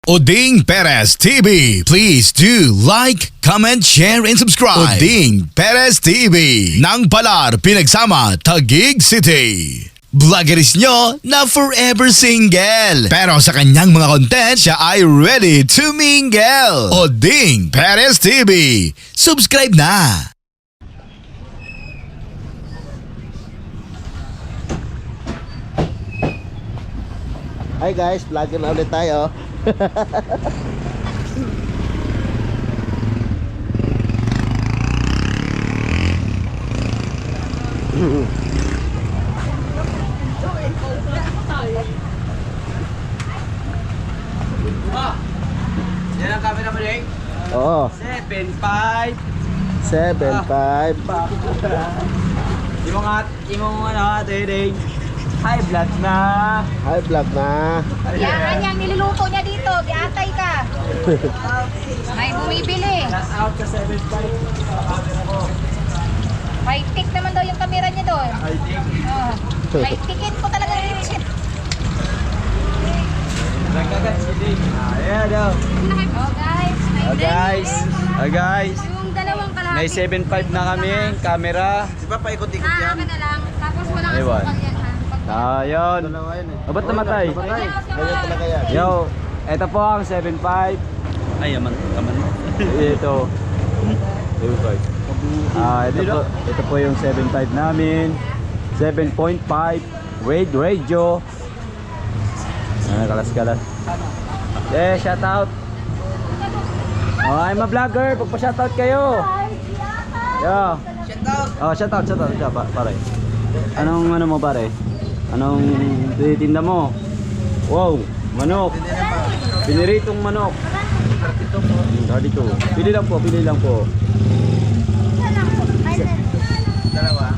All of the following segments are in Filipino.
Oding Perez TV. Please do like, comment, share, and subscribe. Oding Perez TV. Nang Palar, Pinagsama, Taguig City. Vloggeris nyo na forever single. Pero sa kanyang mga content, siya ay ready to mingle. Oding Perez TV. Subscribe na. Hi guys, vlogger na ulit tayo. Yan ang camera mo, Ding? Oo, 7.5. 7.5. Imong ano, Ding? High blood na. Hi vlog na. Yan yung niluluto niya dito. Giatay ka. May bumibili. Last out ka 7.5. May tick naman daw yung kamera niya doon. I think. Oh. May ticket ko talaga legit. Nagkagat si Ding. Ayan daw. Oh guys. May Guys. Guys. Yung dalawang kalahati. May 7.5 na kami. Camera. Di ba paikot-ikot Ah, na lang. Tapos walang Aywan. asukal yan ha. Ayun. Dalawa yan eh. Ba't namatay? Ganyan talaga yan. Yo, ito po ang 7.5. Ay, yaman mo. Ito. 7.5. Ito po yung 7.5 namin. 7.5 radio. Kalas-kalas. Shout out. Oh, I'm a vlogger. Pagpa-shoutout kayo. Yo. Shoutout. Yeah, pare. Anong ano mo, pare? Anong tinitinda mo? Wow, manok. Piniritong manok. 32. Pili lang po. Dalawa.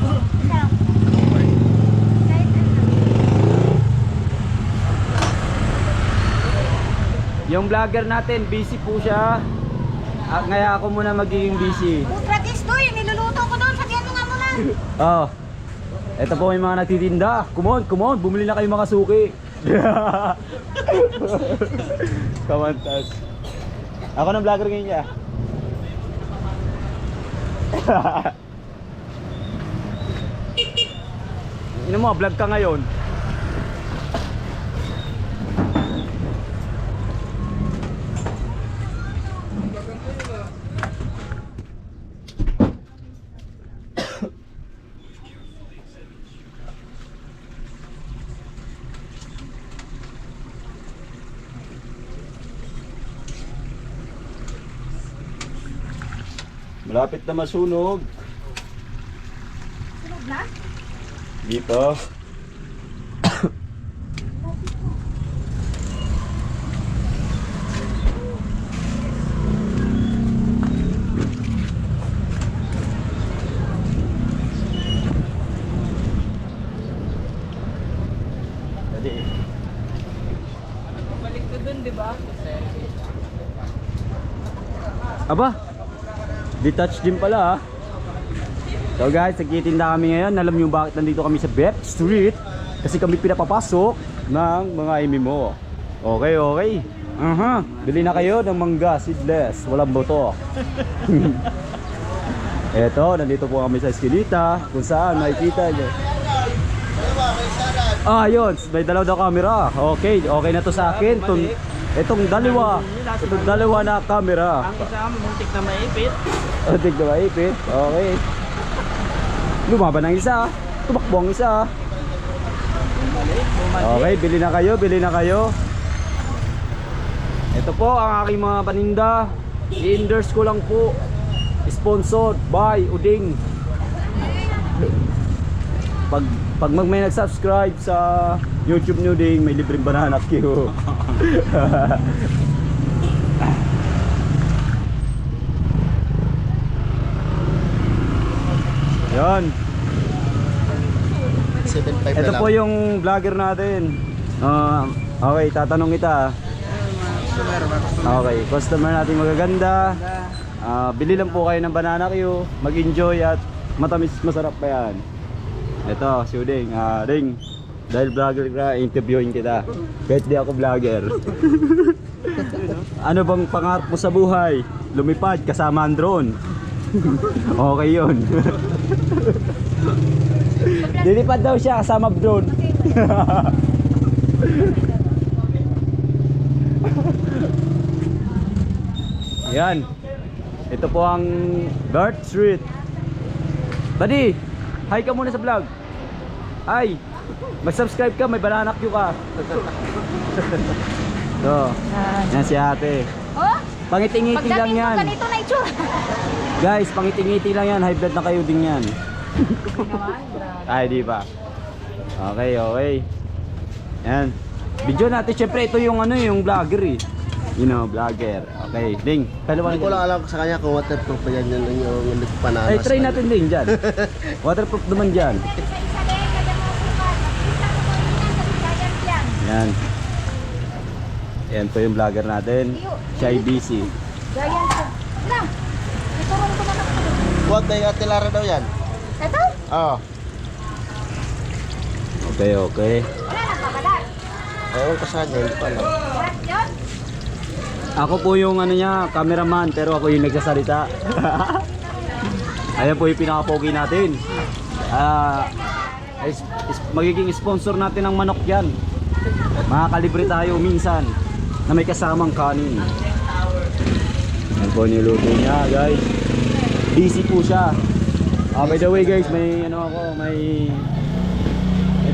Yung vlogger natin, busy po siya. Ngaya ako muna magiging busy. Ultratis to yung niluluto ko doon. Sabihan mo nga muna. Oh. Ito po yung mga nagtitinda. Come on, bumili na kayo mga suki. Kamantas. Ako ng vlogger ngayon niya. Ino mo, vlog ka ngayon. Malapit na masunog. Sunog na? Dito. Jadi. Balik ka dun, di ba? Aba. Detached din pala ha. So guys, nagtitinda kami ngayon. Alam niyo bakit nandito kami sa Bep Street? Kasi kami pinapapasok ng mga MMO. Okay. Bili na kayo ng mangga seedless, walang buto. Eto, nandito po kami sa Eskinita, kung saan makikita nyo. Yun, may dalaw daw camera. Okay na to sa akin. Itong dalawa na camera. Ang isa muntik na maipit. Muntik na maipit. Okay. Lumaban ang isa. Tumakbo ang isa. Okay, bili na kayo. Ito po ang aking mga paninda. I-endorse ko lang po. Sponsored by Uding. Pag may nag-subscribe sa YouTube nyo ding, may libreng banana queue. Yan. 7.5 na Ito lang. po yung vlogger natin. Okay, tatanong kita. Okay, customer natin magaganda. Bili lang po kayo ng banana queue. Mag-enjoy at matamis, masarap pa yan. Ito, si Uding. Ding, dahil vlogger ka, interviewin kita. Kahit di ako vlogger. Ano bang pangarap mo sa buhay? Lumipad kasama ang drone. Okay yun. Lilipad daw siya kasama drone. Yan. Ito po ang Bird Street. Buddy, hi ka muna sa vlog. Hi. Mag-subscribe ka, may banana queue ka. So, yan si ate. Oh? Pangiti-ngiti lang Pagdating mo yan. ganito na itsura. Guys, pangiti-ngiti lang yan. High blood na kayo din yan. Ay, di ba? Okay, okay. Yan. Video natin. Siyempre, ito yung ano, yung vlogger eh. You know, vlogger. Okay, Ding. Hindi ko lang alam sa kanya kung waterproof pa yan yung panalo. Ay, try natin din dyan. Waterproof naman dyan. Isa-isa din, kada mo sukat. Makita mo ko yun yan, sa giant yan. Yan. Yan po yung vlogger natin. Siya ay busy. Giant yan. Wala. Iturong ko na lang. Huwag na yung atilara daw yan. Ito? Oo. Okay, okay. Wala na pabalat. Ayaw ko sa kanya, hindi pa alam. What yun? Ako po yung ano niya, cameraman, pero ako yung nagsasalita. Ayan po yung pinaka-pogi natin. Magiging sponsor natin ng manok yan. Makakalibre tayo minsan na may kasamang kanin. Ayan po niluto niya, guys. Busy po siya. By the way guys, may ano ako, may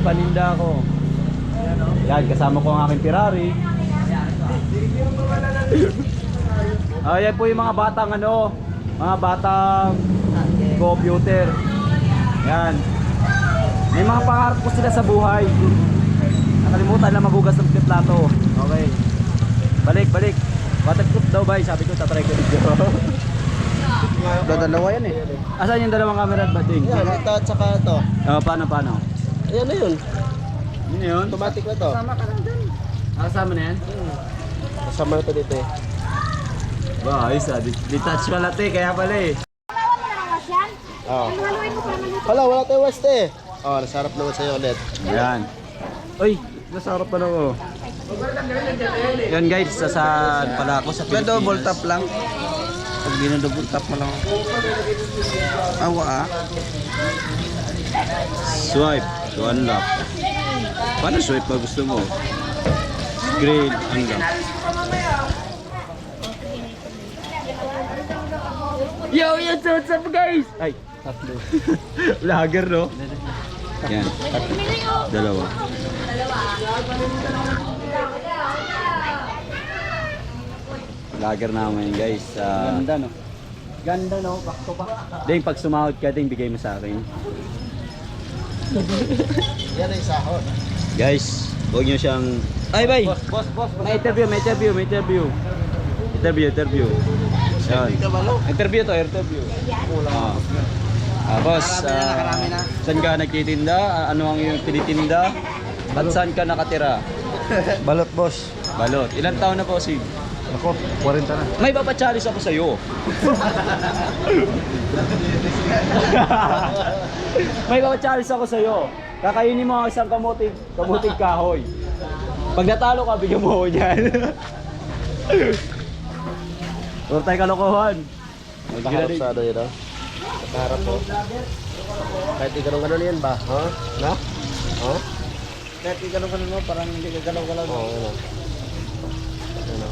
paninda ako. Yan, kasama ko ang aking Ferrari. Ayan po yung mga batang ano, mga batang computer. Yan. May mga pangarap po sila sa buhay. Nakalimutan na mabugas ng plato. Okay. Balik, balik. Waterproof daw ba? Sabi ko, tatry ko dito. Dalawa yan eh. Asan yung dalawang camera ba, Ding? Yan, ito at saka ito. Paano? Ayan na yun. Yun na yun? Automatic na to. Kasama na yan? Kasama na to dito eh. Ba, ayos ah. Detach pala kaya pala eh. Haluan mo na ng wash yan. Oo. Haluin mo para maluto. Wala tayo west eh. Oh, nasarap naman sa'yo ulit. Ayan. Uy, nasarap pa na ako. Yan guys, sasaan pala ako sa Pilipinas. Double tap lang. Pag di na double tap mo lang. Awa ah. Swipe to unlock. Paano swipe pag gusto mo? Screen unlock. Yo, what's up guys? Ay, tatlo. Vlogger no? Yan, dalawa. Vlogger namin guys. Ganda no? Ganda no? Back to back. Ding, pag sumahod ka ding, bigay mo sa akin. Yan ay sahod. Guys, huwag nyo siyang... Ay, bay! Boss. May interview. Yan. Interview to, interview. Boss, saan ka nagtitinda? Ano ang iyong tinitinda? At saan ka nakatira? Balot boss. Balot. Ilang taon na po, Sig? Ako, 40 na. May papachalis ako sa'yo. May papachalis ako sa'yo. Kakainin mo ang isang kamuting kahoy. Pag natalo ka, bigyan mo ako niyan. Huwag tayo kalokohan. Nakaharap sa ano yun ah. Nakaharap po. Kahit di ganun yan ba? Ha? Na? Ha? Kahit di ganun mo, parang hindi ka galaw-galaw. Oo, ano.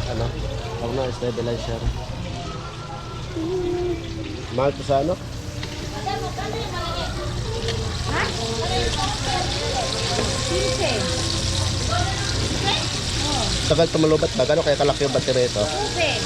Ano? Huwag na, stabilizer. Mahal to sa ano? Ha? Pinse. Tagal tumulobat ba? Gano'n kaya kalaki yung battery ito? Pinse.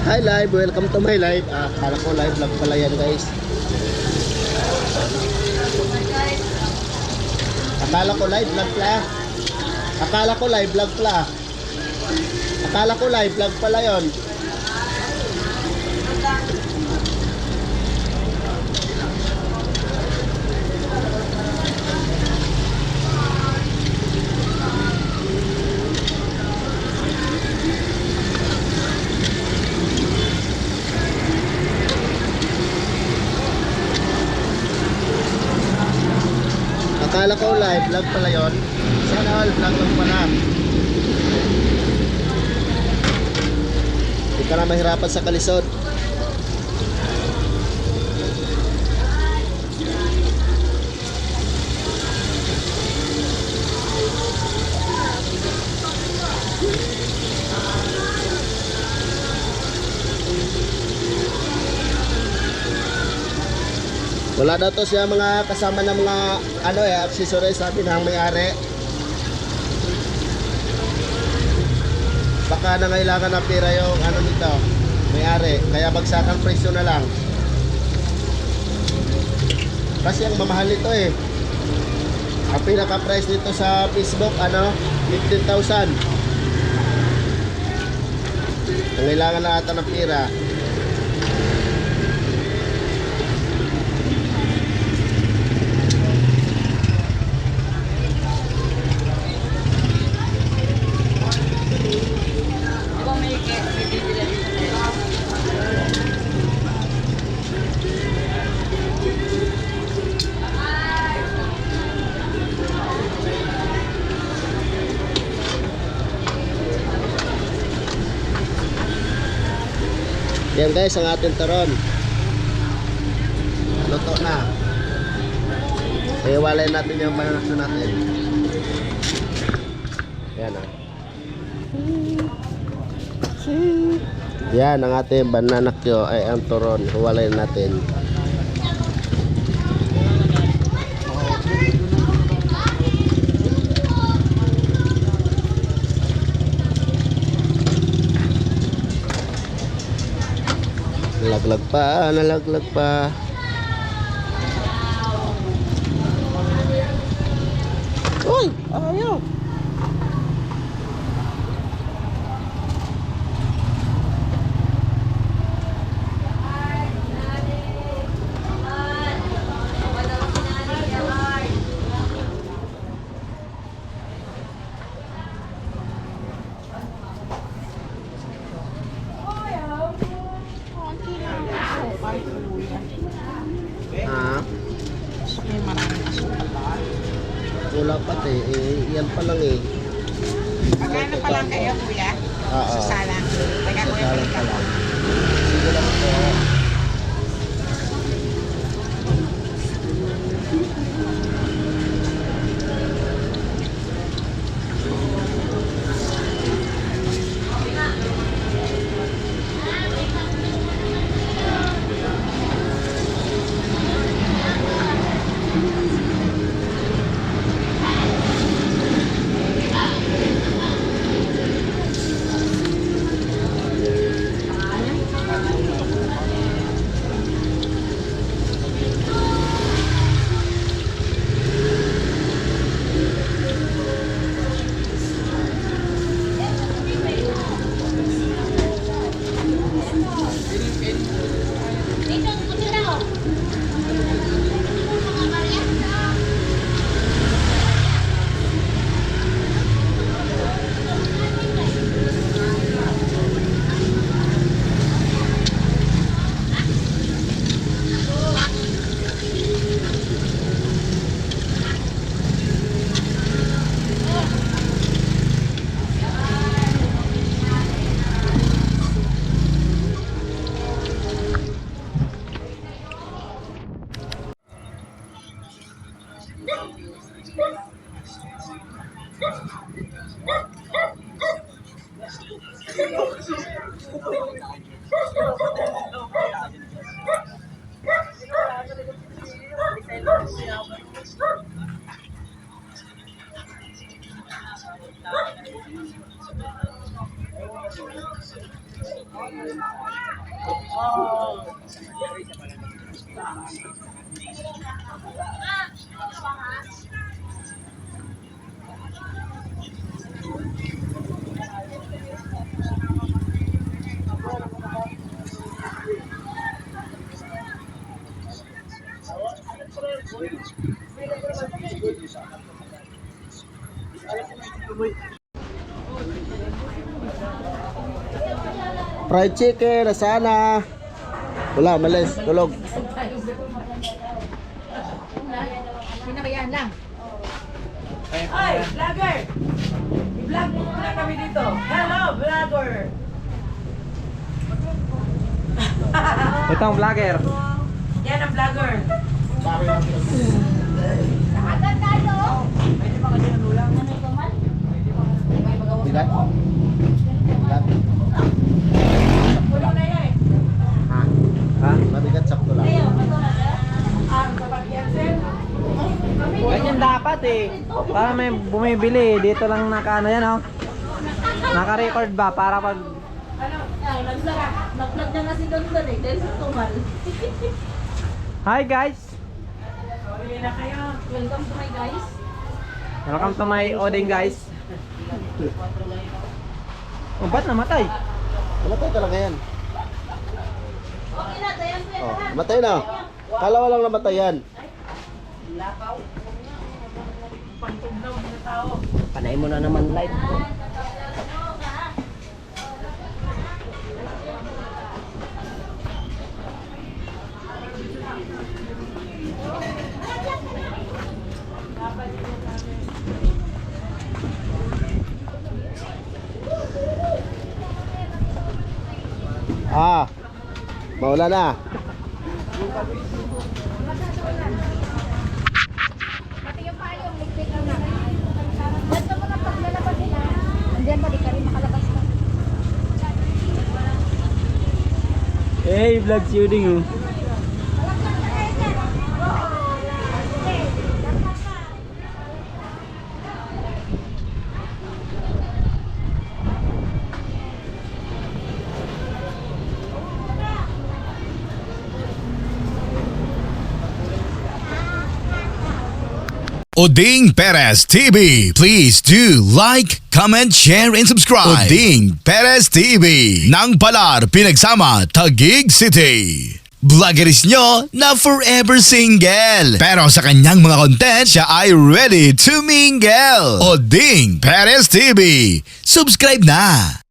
Hi live, welcome to my live. Akala ko live vlog pala yan guys. Akala ko live vlog pala. Akala ko live vlog pala. Akala ko live vlog pala yon. Akala ko live vlog pala yun. Sana all vlog lang pala. Hindi ka na mahirapan sa kalisod. Wala daw to siya mga kasama ng mga accessories, sabi ng may-ari. Baka nangailangan ng pera yung nito, may-ari, kaya bagsakan presyo na lang. Kasi ang mamahal nito eh. Ang pinaka price nito sa Facebook 15,000. Nangailangan na ata ng pera. Yan guys, ang ating taron. Luto na. Iwalay natin yung banana natin. Yan Yan ang ating banana kyo ay ang turon. Iwalay natin. Nalaglag pa. Uy, ayaw. Wala pa yan pa lang eh. Magkano pa lang kayo, kuya? Oo. Sasalang. Teka, kuya, Sasalang balik pa ako. lang. Sige lang po. Fried chicken, sana. Wala, malis, tulog. Pinabayaan lang. Ay, vlogger! I-vlog mo muna kami dito. Hello, vlogger! Ito ang vlogger. Yan ang vlogger. Agad tayo. Bigat? Bigat? Pulo na yan eh. Ha? Mabigat, sakto lang. Ganyan dapat eh. Para may bumibili. Dito lang naka ano yan oh. Naka-record ba? Para pag... Nag-vlog na kasi doon eh. Dahil sa tumal. Hi guys! Bili na kayo. Welcome to my guys. Welcome to my Odin guys. Oh, ba't namatay? Namatay talaga yan. Okay na, tayo po yan. Oh, namatay na. Kala ko lang namatay yan. Panay mo na naman light. Ah, maulan na. Pati yung payo, ligpit lang na. Ba't ka mo na paglalabas nila? Andiyan pa, di ka rin makalabas na. Hey, vlog shooting oh. Oding Perez TV. Please do like, comment, share, and subscribe. Oding Perez TV. Nang Palar, Pinagsama, Taguig City. Vloggeris nyo na forever single. Pero sa kanyang mga content, siya ay ready to mingle. Oding Perez TV. Subscribe na!